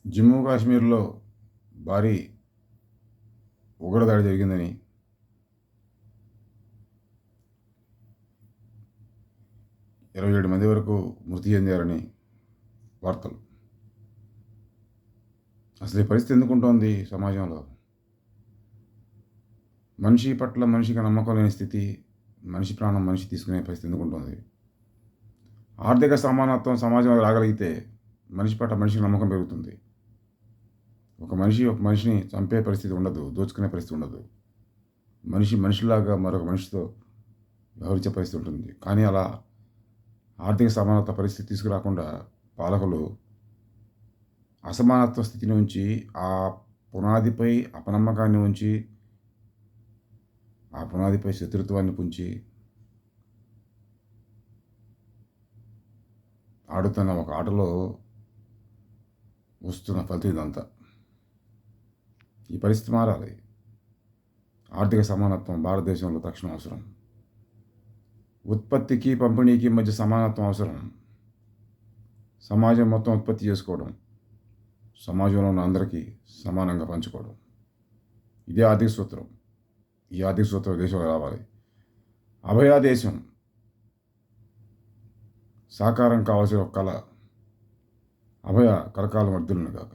జమ్మూ కాశ్మీర్లో భారీ ఉగ్రదాడి జరిగిందని 27 మంది వరకు మృతి చెందారని వార్తలు. అసలు ఈ పరిస్థితి ఎందుకుంటోంది సమాజంలో? మనిషి పట్ల మనిషికి నమ్మకం లేని స్థితి, మనిషి ప్రాణం మనిషి తీసుకునే పరిస్థితి ఎందుకుంటోంది? ఆర్థిక సమానత్వం సమాజంలో రాగలిగితే మనిషి పట్ల మనిషికి నమ్మకం పెరుగుతుంది. ఒక మనిషిని చంపే పరిస్థితి ఉండదు, దోచుకునే పరిస్థితి ఉండదు. మనిషిలాగా మరొక మనిషితో వ్యవహరించే పరిస్థితి ఉంటుంది. కానీ అలా ఆర్థిక సమానత పరిస్థితి తీసుకురాకుండా పాలకులు అసమానత్వ స్థితిని ఉంచి, ఆ పునాదిపై అపనమ్మకాన్ని ఉంచి, ఆ పునాదిపై శత్రుత్వాన్ని పుంచి ఆడుతున్న ఒక ఆటలో వస్తున్న ఫలితం ఇదంతా. ఈ పరిస్థితి మారాలి. ఆర్థిక సమానత్వం భారతదేశంలో తక్షణం అవసరం. ఉత్పత్తికి పంపిణీకి మధ్య సమానత్వం అవసరం. సమాజం మొత్తం ఉత్పత్తి చేసుకోవడం, సమాజంలో ఉన్న అందరికీ సమానంగా పంచుకోవడం, ఇదే ఆర్థిక సూత్రం. ఈ ఆర్థిక సూత్రం దేశంలో రావాలి. అభయాదేశం సాకారం కావాల్సిన ఒక కళ. అభయ కలకాలం వర్ధిల్లును గాక.